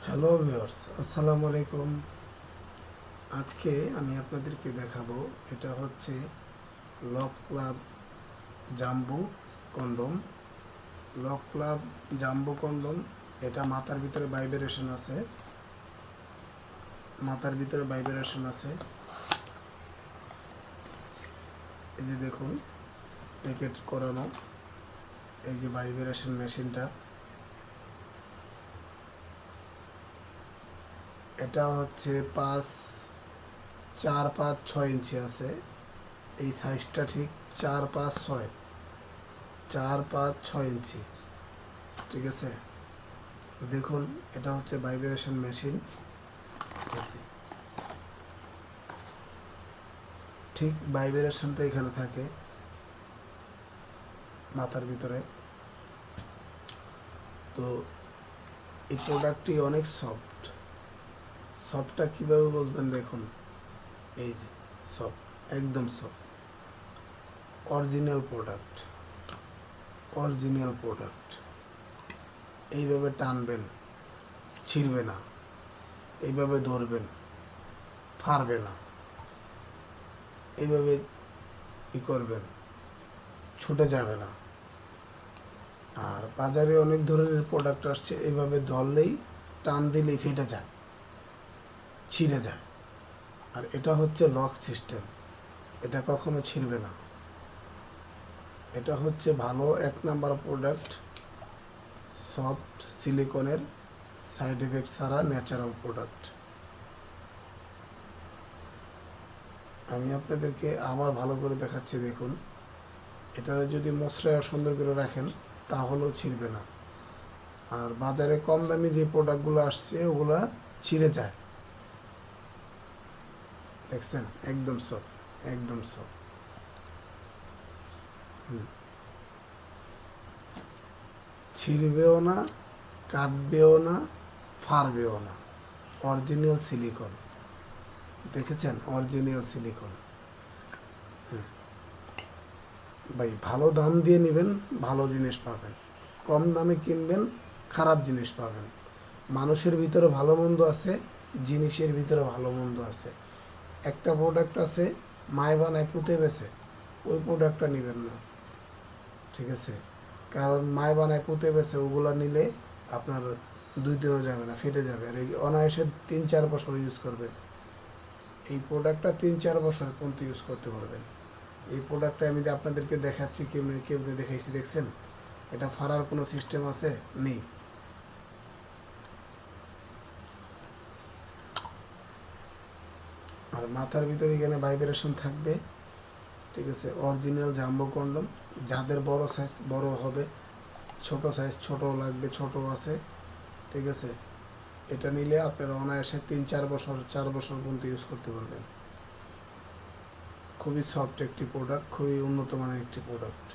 Hello viewers, আসসালামু আলাইকুম। আজকে আমি আপনাদেরকে দেখাবো, এটা হচ্ছে lock club jumbo condom. Lock club jumbo condom, এটা মাথার ভিতরে ভাইব্রেশন আছে, মাথার ভিতরে ভাইব্রেশন আছে। এই যে দেখুন, প্যাকেট করানো, এই যে ভাইব্রেশন মেশিনটা, এটা হচ্ছে 4, 5, 6 ইঞ্চি আছে। এই সাইজটা ঠিক 4, 5, 6, 4, 5, 6 ইঞ্চি। ঠিক আছে, দেখুন এটা হচ্ছে ভাইব্রেশন মেশিন। ঠিক ভাইব্রেশনটা এখানে থাকে মাথার ভিতরে। তো এই প্রোডাক্টটি অনেক সফট। সফটটা কীভাবে বুঝবেন দেখুন, এই যে সফট, একদম soft, original product, original product. এইভাবে টানবেন, ছিঁড়বে না। এইভাবে ধরবেন, ফাড়বে না। এইভাবে করবেন, ছুটে যাবে না। আর বাজারে অনেক ধরনের প্রোডাক্ট আসছে, এইভাবে ধরলেই, টান দিলেই ফেটে যায়, ছিঁড়ে যায়। আর এটা হচ্ছে লক সিস্টেম, এটা কখনো ছিঁড়বে না। এটা হচ্ছে ভালো 1 নাম্বার প্রোডাক্ট, সফট সিলিকনের, সাইড এফেক্ট ছাড়া ন্যাচারাল প্রোডাক্ট। আমি আপনাদেরকে আমার ভালো করে দেখাচ্ছি, দেখুন। এটা যদি মশলা সুন্দর করে রাখেন তাহলেও ছিঁড়বে না। আর বাজারে কম দামি যে প্রোডাক্টগুলো আসছে ওগুলা ছিঁড়ে যায়, দেখছেন, একদম সফট, একদম সফট। ছিঁড়বেও না, কাটবেও না, ফাড়বেও না। অরিজিনাল সিলিকন, দেখেছেন, অরিজিনাল সিলিকন। ভাই ভালো দাম দিয়ে নেবেন, ভালো জিনিস পাবেন। কম দামে কিনবেন, খারাপ জিনিস পাবেন। মানুষের ভিতরে ভালো মন্দ আছে, জিনিসের ভিতরে ভালো মন্দ আছে। একটা প্রোডাক্ট আছে মায় বানায় পুঁতে বেছে, ওই প্রোডাক্টটা নেবেন না, ঠিক আছে? কারণ মায় বানায় পুঁতে বেছে ওগুলো নিলে আপনার 2 দিনও যাবে না, ফেটে যাবে। আর এই অনায়াসে 3-4 বছর ইউজ করবেন। এই প্রোডাক্টটা 3-4 বছর পর্যন্ত ইউজ করতে পারবেন। এই প্রোডাক্টটা আমি আপনাদেরকে দেখাচ্ছি, কেমনে কেমনে দেখাইছি, দেখছেন? এটা ফাড়ার কোনো সিস্টেম আছে? নেই। আর মাথার ভিতরে এখানে ভাইব্রেশন থাকবে, ঠিক আছে? Original jumbo condom. যাদের বড় সাইজ বড় হবে, ছোট সাইজ ছোট লাগবে, ছোট আছে, ঠিক আছে? এটা নিলে আপনারা অনায়াসে 3-4 বছর, 4 বছর পর্যন্ত ইউজ করতে পারবেন। খুবই সফট একটি প্রোডাক্ট, খুবই উন্নত মানের একটি প্রোডাক্ট।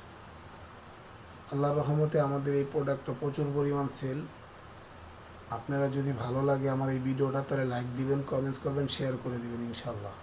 আল্লাহর রহমতে আমাদের এই প্রোডাক্টটা প্রচুর পরিমাণ সেল। আপনারা যদি ভালো লাগে আমার এই ভিডিওটা, তাহলে লাইক দিবেন, কমেন্টস করবেন, শেয়ার করে দিবেন ইনশাল্লাহ।